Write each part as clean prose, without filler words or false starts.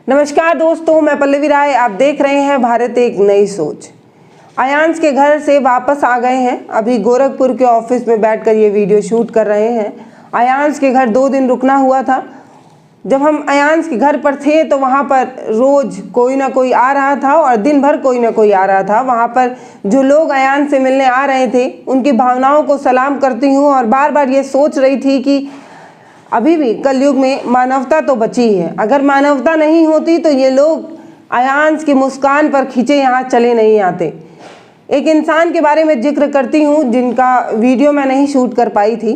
नमस्कार दोस्तों, मैं पल्लवी राय। आप देख रहे हैं भारत एक नई सोच। अयांश के घर से वापस आ गए हैं। अभी गोरखपुर के ऑफिस में बैठकर ये वीडियो शूट कर रहे हैं। अयांश के घर 2 दिन रुकना हुआ था। जब हम अयांश के घर पर थे तो वहाँ पर रोज कोई ना कोई आ रहा था और दिन भर कोई ना कोई आ रहा था। वहाँ पर जो लोग अयांश से मिलने आ रहे थे उनकी भावनाओं को सलाम करती हूँ और बार बार ये सोच रही थी कि अभी भी कलयुग में मानवता तो बची है। अगर मानवता नहीं होती तो ये लोग अयांश की मुस्कान पर खींचे यहाँ चले नहीं आते। एक इंसान के बारे में जिक्र करती हूँ जिनका वीडियो मैं नहीं शूट कर पाई थी।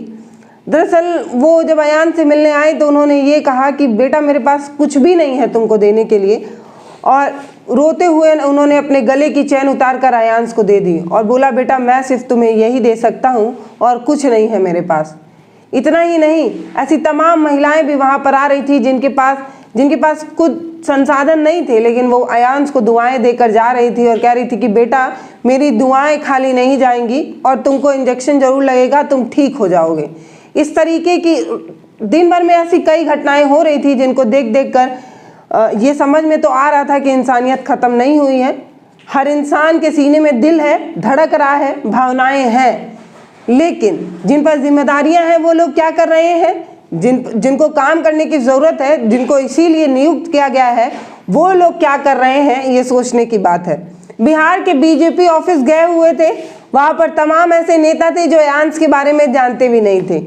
दरअसल वो जब अयांश से मिलने आए तो उन्होंने ये कहा कि बेटा मेरे पास कुछ भी नहीं है तुमको देने के लिए, और रोते हुए उन्होंने अपने गले की चैन उतार कर अयांश को दे दी और बोला बेटा मैं सिर्फ तुम्हें यही दे सकता हूँ और कुछ नहीं है मेरे पास। इतना ही नहीं, ऐसी तमाम महिलाएं भी वहां पर आ रही थी जिनके पास कुछ संसाधन नहीं थे, लेकिन वो अयांश को दुआएं देकर जा रही थी और कह रही थी कि बेटा मेरी दुआएं खाली नहीं जाएंगी और तुमको इंजेक्शन जरूर लगेगा, तुम ठीक हो जाओगे। इस तरीके की दिन भर में ऐसी कई घटनाएं हो रही थी जिनको देख देख कर ये समझ में तो आ रहा था कि इंसानियत खत्म नहीं हुई है। हर इंसान के सीने में दिल है, धड़क रहा है, भावनाएं हैं, लेकिन जिन पर जिम्मेदारियां हैं वो लोग क्या कर रहे हैं? जिनको काम करने की जरूरत है, जिनको इसीलिए नियुक्त किया गया है, वो लोग क्या कर रहे हैं, ये सोचने की बात है। बिहार के बीजेपी ऑफिस गए हुए थे, वहां पर तमाम ऐसे नेता थे जो अयांश के बारे में जानते भी नहीं थे।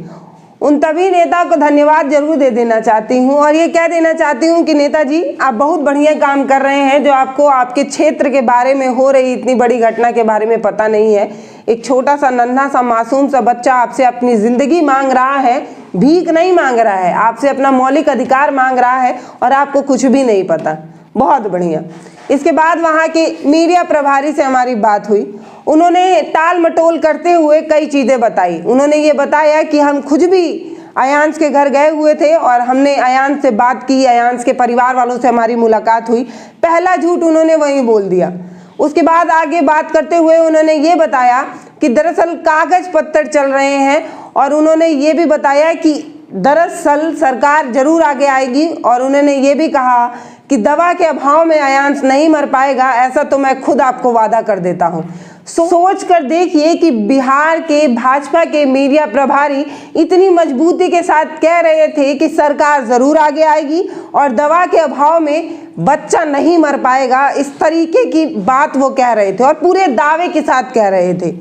उन तभी नेता को धन्यवाद जरूर दे देना चाहती हूँ और ये कह देना चाहती हूँ कि नेताजी आप बहुत बढ़िया काम कर रहे हैं। जो आपको आपके क्षेत्र के बारे में हो रही इतनी बड़ी घटना के बारे में पता नहीं है। एक छोटा सा नन्हा सा मासूम सा बच्चा आपसे अपनी जिंदगी मांग रहा है, भीख नहीं मांग रहा है, आपसे अपना मौलिक अधिकार मांग रहा है और आपको कुछ भी नहीं पता। बहुत बढ़िया। इसके बाद वहाँ के मीडिया प्रभारी से हमारी बात हुई। उन्होंने टाल मटोल करते हुए कई चीज़ें बताई। उन्होंने ये बताया कि हम खुद भी अयांश के घर गए हुए थे और हमने अयांश से बात की, अयांश के परिवार वालों से हमारी मुलाकात हुई। पहला झूठ उन्होंने वहीं बोल दिया। उसके बाद आगे बात करते हुए उन्होंने ये बताया कि दरअसल कागज पत्तर चल रहे हैं और उन्होंने ये भी बताया कि दरअसल सरकार जरूर आगे आएगी और उन्होंने ये भी कहा कि दवा के अभाव में अयांश नहीं मर पाएगा, ऐसा तो मैं खुद आपको वादा कर देता हूँ। सोच कर देखिए कि बिहार के भाजपा के मीडिया प्रभारी इतनी मजबूती के साथ कह रहे थे कि सरकार जरूर आगे आएगी और दवा के अभाव में बच्चा नहीं मर पाएगा। इस तरीके की बात वो कह रहे थे और पूरे दावे के साथ कह रहे थे।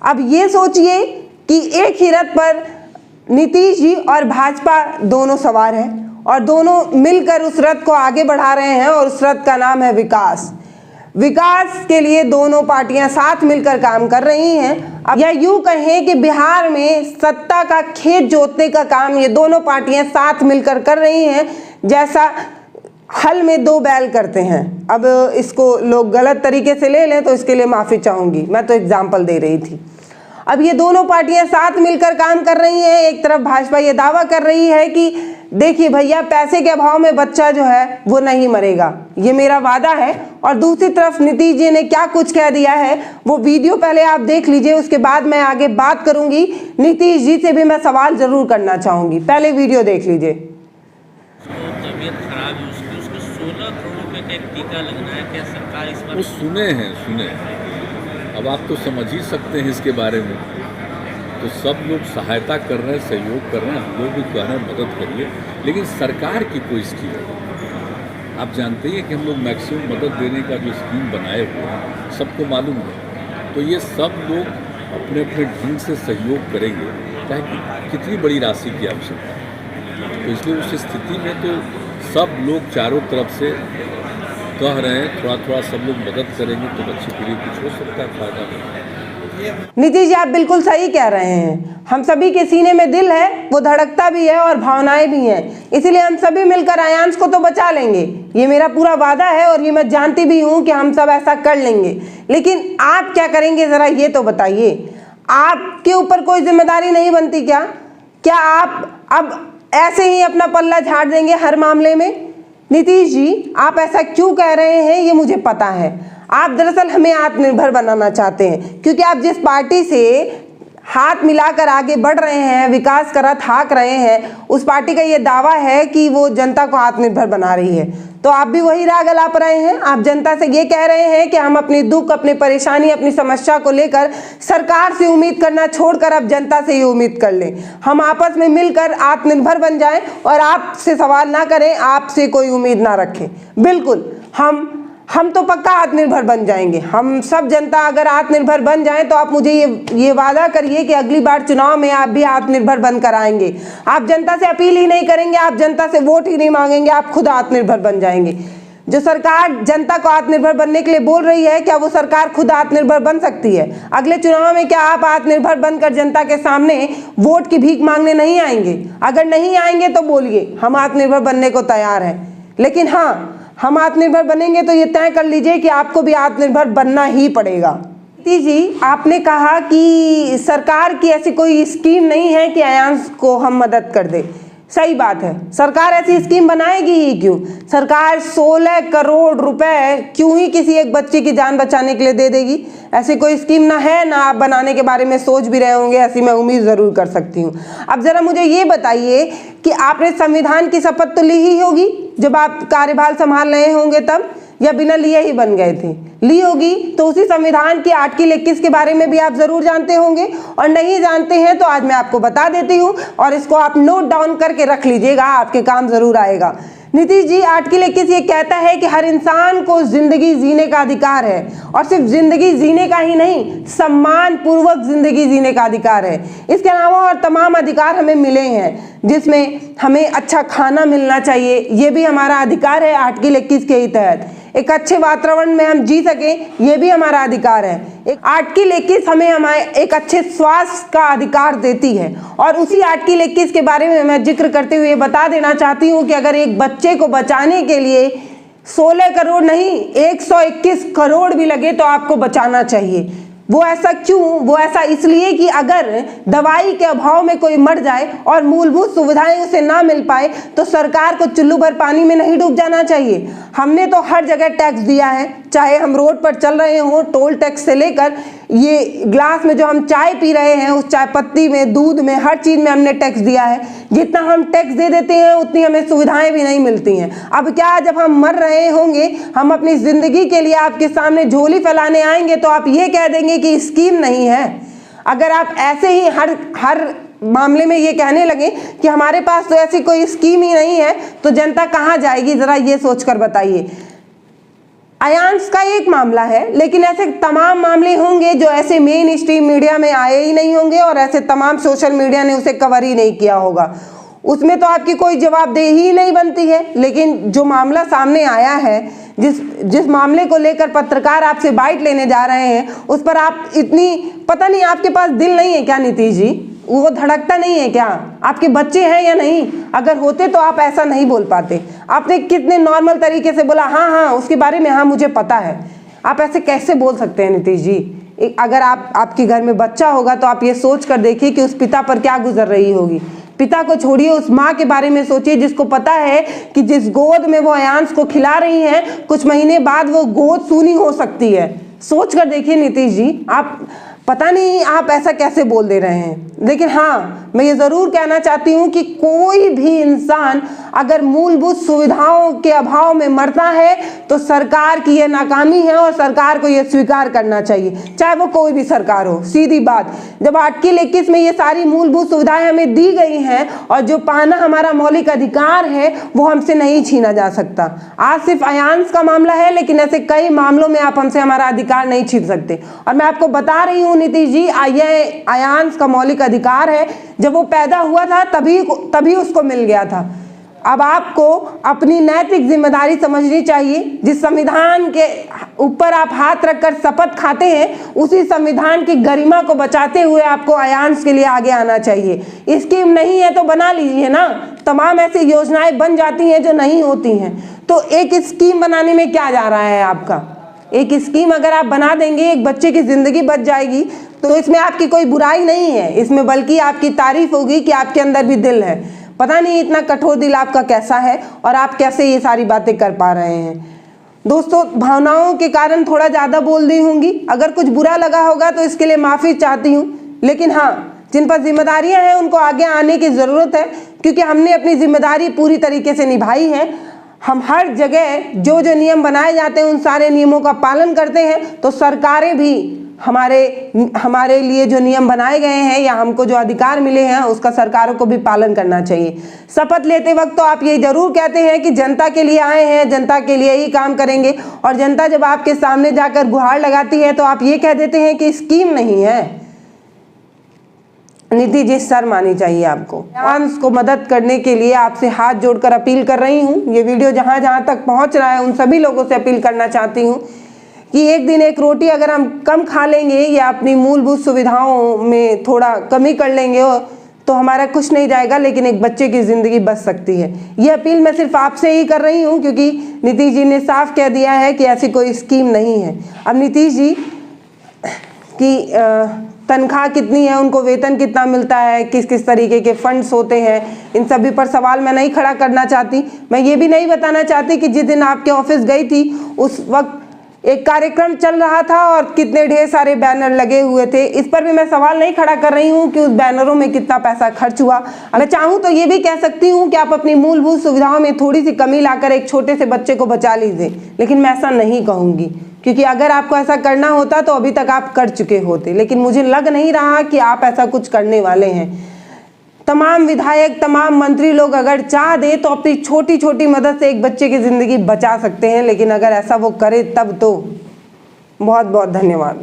अब ये सोचिए कि एक ही रथ पर नीतीश जी और भाजपा दोनों सवार हैं और दोनों मिलकर उस रथ को आगे बढ़ा रहे हैं और उस रथ का नाम है विकास। विकास के लिए दोनों पार्टियां साथ मिलकर काम कर रही हैं। अब या यूं कहें कि बिहार में सत्ता का खेत जोतने का काम ये दोनों पार्टियां साथ मिलकर कर रही हैं, जैसा हल में 2 बैल करते हैं। अब इसको लोग गलत तरीके से ले लें तो इसके लिए माफ़ी चाहूँगी, मैं तो एग्जाम्पल दे रही थी। अब ये दोनों पार्टियां साथ मिलकर काम कर रही हैं। एक तरफ भाजपा ये दावा कर रही है कि देखिए भैया पैसे के अभाव में बच्चा जो है वो नहीं मरेगा, ये मेरा वादा है, और दूसरी तरफ नीतीश जी ने क्या कुछ कह दिया है वो वीडियो पहले आप देख लीजिए, उसके बाद मैं आगे बात करूंगी। नीतीश जी से भी मैं सवाल जरूर करना चाहूंगी, पहले वीडियो देख लीजिए। तबीयत खराब है उसको 16 करोड़ रुपए का एक टीका लगना है, क्या सरकार इस पर? वो सुने हैं। अब आप तो समझ ही सकते हैं इसके बारे में। तो सब लोग सहायता कर रहे हैं, सहयोग कर रहे हैं, हम लोग भी कह रहे हैं मदद करिए, लेकिन सरकार की कोई स्कीम नहीं। आप जानते हैं कि हम लोग मैक्सिमम मदद देने का जो स्कीम बनाए हुए हैं सबको मालूम है। तो ये सब लोग अपने अपने ढंग से सहयोग करेंगे, चाहे कितनी बड़ी राशि की आवश्यकता है। तो इसलिए उस स्थिति में तो सब लोग चारों तरफ से कह रहे हैं थोड़ा थोड़ा सब लोग मदद करेंगे तो बच्चे के लिए कुछ हो सकता है फायदा। नीतीश जी आप बिल्कुल सही कह रहे हैं। हम सभी के सीने में दिल है, वो धड़कता भी है और भावनाएं भी हैं, इसीलिए हम सभी मिलकर अयांश को तो बचा लेंगे, ये मेरा पूरा वादा है और ये मैं जानती भी हूँ कि हम सब ऐसा कर लेंगे। लेकिन आप क्या करेंगे जरा ये तो बताइए। आपके ऊपर कोई जिम्मेदारी नहीं बनती क्या? क्या आप अब ऐसे ही अपना पल्ला झाड़ देंगे हर मामले में? नीतीश जी आप ऐसा क्यों कह रहे हैं ये मुझे पता है। आप दरअसल हमें आत्मनिर्भर बनाना चाहते हैं, क्योंकि आप जिस पार्टी से हाथ मिलाकर आगे बढ़ रहे हैं, विकास का रथ हाँक रहे हैं, उस पार्टी का ये दावा है कि वो जनता को आत्मनिर्भर बना रही है। तो आप भी वही राग अलाप रहे हैं। आप जनता से ये कह रहे हैं कि हम अपनी दुख, अपनी परेशानी, अपनी समस्या को लेकर सरकार से उम्मीद करना छोड़कर अब जनता से ही उम्मीद कर लें। हम आपस में मिलकर आत्मनिर्भर बन जाएं और आपसे सवाल ना करें, आपसे कोई उम्मीद ना रखें। बिल्कुल हम तो पक्का आत्मनिर्भर बन जाएंगे। हम सब जनता अगर आत्मनिर्भर बन जाए तो आप मुझे ये वादा करिए कि अगली बार चुनाव में आप भी आत्मनिर्भर बनकर आएंगे। आप जनता से अपील ही नहीं करेंगे, आप जनता से वोट ही नहीं मांगेंगे, आप खुद आत्मनिर्भर बन जाएंगे। जो सरकार जनता को आत्मनिर्भर बनने के लिए बोल रही है, क्या वो सरकार खुद आत्मनिर्भर बन सकती है? अगले चुनाव में क्या आप आत्मनिर्भर बनकर जनता के सामने वोट की भीख मांगने नहीं आएंगे? अगर नहीं आएंगे तो बोलिए, हम आत्मनिर्भर बनने को तैयार हैं। लेकिन हाँ, हम आत्मनिर्भर बनेंगे तो ये तय कर लीजिए कि आपको भी आत्मनिर्भर बनना ही पड़ेगा। जी, आपने कहा कि सरकार की ऐसी कोई स्कीम नहीं है कि अयांश को हम मदद कर दे। सही बात है, सरकार ऐसी स्कीम बनाएगी ही क्यों? सरकार 16 करोड़ रुपए क्यों ही किसी एक बच्चे की जान बचाने के लिए दे देगी? ऐसी कोई स्कीम ना है, ना आप बनाने के बारे में सोच भी रहे होंगे, ऐसी मैं उम्मीद ज़रूर कर सकती हूँ। अब ज़रा मुझे ये बताइए कि आपने संविधान की शपथ तो ली ही होगी जब आप कार्यभार संभाल रहे होंगे तब, या बिना लिए ही बन गए थे? ली होगी, तो उसी संविधान की आर्टिकल 21 के बारे में भी आप जरूर जानते होंगे, और नहीं जानते हैं तो आज मैं आपको बता देती हूँ और इसको आप नोट डाउन करके रख लीजिएगा, आपके काम जरूर आएगा। नीतीश जी, आर्टिकल 21 ये कहता है कि हर इंसान को जिंदगी जीने का अधिकार है, और सिर्फ जिंदगी जीने का ही नहीं, सम्मान पूर्वक जिंदगी जीने का अधिकार है। इसके अलावा और तमाम अधिकार हमें मिले हैं, जिसमें हमें अच्छा खाना मिलना चाहिए, ये भी हमारा अधिकार है आर्टिकल 21 के ही तहत। एक अच्छे वातावरण में हम जी सकें, ये भी हमारा अधिकार है। एक आर्टिकल 21 हमें एक अच्छे स्वास्थ्य का अधिकार देती है, और उसी आर्टिकल 21 के बारे में मैं जिक्र करते हुए बता देना चाहती हूँ कि अगर एक बच्चे को बचाने के लिए 16 करोड़ नहीं 121 करोड़ भी लगे तो आपको बचाना चाहिए। वो ऐसा क्यों? वो ऐसा इसलिए कि अगर दवाई के अभाव में कोई मर जाए और मूलभूत सुविधाएं उसे ना मिल पाए तो सरकार को चुल्लू भर पानी में नहीं डूब जाना चाहिए। हमने तो हर जगह टैक्स दिया है, चाहे हम रोड पर चल रहे हों, टोल टैक्स से लेकर ये ग्लास में जो हम चाय पी रहे हैं उस चाय पत्ती में, दूध में, हर चीज़ में हमने टैक्स दिया है। जितना हम टैक्स दे देते हैं उतनी हमें सुविधाएं भी नहीं मिलती हैं। अब क्या, जब हम मर रहे होंगे, हम अपनी ज़िंदगी के लिए आपके सामने झोली फैलाने आएंगे तो आप ये कह देंगे कि स्कीम नहीं है। अगर आप ऐसे ही हर मामले में ये कहने लगे कि हमारे पास तो ऐसी कोई स्कीम ही नहीं है, तो जनता कहाँ जाएगी? ज़रा ये सोचकर बताइए। अयांश का एक मामला है, लेकिन ऐसे तमाम मामले होंगे जो ऐसे मेन स्ट्रीम मीडिया में आए ही नहीं होंगे और ऐसे तमाम सोशल मीडिया ने उसे कवर ही नहीं किया होगा। उसमें तो आपकी कोई जवाबदेही ही नहीं बनती है। लेकिन जो मामला सामने आया है, जिस मामले को लेकर पत्रकार आपसे बाइट लेने जा रहे हैं, उस पर आप इतनी, पता नहीं आपके पास दिल नहीं है क्या नीतीश जी? वो धड़कता नहीं है क्या? आपके बच्चे हैं या नहीं? अगर होते तो आप ऐसा नहीं बोल पाते। आपने कितने नॉर्मल तरीके से बोला, हाँ हाँ उसके बारे में हाँ मुझे पता है। आप ऐसे कैसे बोल सकते हैं नीतीश जी? अगर आपके घर में बच्चा होगा तो आप ये सोच कर देखिए कि उस पिता पर क्या गुजर रही होगी। पिता को छोड़िए, उस माँ के बारे में सोचिए जिसको पता है कि जिस गोद में वो अयांश को खिला रही हैं, कुछ महीने बाद वो गोद सूनी हो सकती है। सोच कर देखिए नीतीश जी, आप पता नहीं आप ऐसा कैसे बोल दे रहे हैं। लेकिन हाँ, मैं ये ज़रूर कहना चाहती हूँ कि कोई भी इंसान अगर मूलभूत सुविधाओं के अभाव में मरता है तो सरकार की ये नाकामी है और सरकार को ये स्वीकार करना चाहिए, चाहे वो कोई भी सरकार हो। सीधी बात, जब आर्टिकल 21 में ये सारी मूलभूत सुविधाएं हमें दी गई हैं और जो पाना हमारा मौलिक अधिकार है वो हमसे नहीं छीना जा सकता। आज सिर्फ अयांश का मामला है, लेकिन ऐसे कई मामलों में आप हमसे हमारा अधिकार नहीं छीन सकते। और मैं आपको बता रही हूँ नीतीश जी, ये अयांश का मौलिक अधिकार है। जब वो पैदा हुआ था तभी उसको मिल गया था। अब आपको अपनी नैतिक जिम्मेदारी समझनी चाहिए। जिस संविधान के ऊपर आप हाथ रखकर शपथ खाते हैं, उसी संविधान की गरिमा को बचाते हुए आपको अयांश के लिए आगे आना चाहिए। स्कीम नहीं है तो बना लीजिए ना। तमाम ऐसी योजनाएं बन जाती हैं जो नहीं होती हैं, तो एक स्कीम बनाने में क्या जा रहा है आपका? एक स्कीम अगर आप बना देंगे, एक बच्चे की जिंदगी बच जाएगी, तो इसमें आपकी कोई बुराई नहीं है, इसमें बल्कि आपकी तारीफ होगी कि आपके अंदर भी दिल है। पता नहीं इतना कठोर दिल आपका कैसा है और आप कैसे ये सारी बातें कर पा रहे हैं। दोस्तों, भावनाओं के कारण थोड़ा ज़्यादा बोल दी होंगी, अगर कुछ बुरा लगा होगा तो इसके लिए माफ़ी चाहती हूँ। लेकिन हाँ, जिन पर जिम्मेदारियां हैं उनको आगे आने की ज़रूरत है, क्योंकि हमने अपनी जिम्मेदारी पूरी तरीके से निभाई है। हम हर जगह जो जो नियम बनाए जाते हैं उन सारे नियमों का पालन करते हैं, तो सरकारें भी हमारे लिए जो नियम बनाए गए हैं या हमको जो अधिकार मिले हैं उसका सरकारों को भी पालन करना चाहिए। शपथ लेते वक्त तो आप ये जरूर कहते हैं कि जनता के लिए आए हैं, जनता के लिए ही काम करेंगे, और जनता जब आपके सामने जाकर गुहार लगाती है तो आप ये कह देते हैं कि स्कीम नहीं है। नीतीश जी, शर्म आनी चाहिए आपको। आयांश को मदद करने के लिए आपसे हाथ जोड़कर अपील कर रही हूँ। ये वीडियो जहाँ जहाँ तक पहुँच रहा है उन सभी लोगों से अपील करना चाहती हूँ कि एक दिन एक रोटी अगर हम कम खा लेंगे या अपनी मूलभूत सुविधाओं में थोड़ा कमी कर लेंगे तो हमारा कुछ नहीं जाएगा, लेकिन एक बच्चे की ज़िंदगी बच सकती है। ये अपील मैं सिर्फ आपसे ही कर रही हूँ, क्योंकि नीतीश जी ने साफ कह दिया है कि ऐसी कोई स्कीम नहीं है। अब नीतीश जी की तनख्वाह कितनी है, उनको वेतन कितना मिलता है, किस किस तरीके के फंड्स होते हैं, इन सभी पर सवाल मैं नहीं खड़ा करना चाहती। मैं ये भी नहीं बताना चाहती कि जिस दिन आपके ऑफिस गई थी उस वक्त एक कार्यक्रम चल रहा था और कितने ढेर सारे बैनर लगे हुए थे। इस पर भी मैं सवाल नहीं खड़ा कर रही हूँ कि उस बैनरों में कितना पैसा खर्च हुआ। मैं चाहूँ तो ये भी कह सकती हूँ कि आप अपनी मूलभूत सुविधाओं में थोड़ी सी कमी लाकर एक छोटे से बच्चे को बचा लीजिए, लेकिन मैं ऐसा नहीं कहूँगी, क्योंकि अगर आपको ऐसा करना होता तो अभी तक आप कर चुके होते। लेकिन मुझे लग नहीं रहा कि आप ऐसा कुछ करने वाले हैं। तमाम विधायक, तमाम मंत्री लोग अगर चाह दे तो अपनी छोटी छोटी मदद से एक बच्चे की ज़िंदगी बचा सकते हैं, लेकिन अगर ऐसा वो करे तब तो बहुत बहुत धन्यवाद।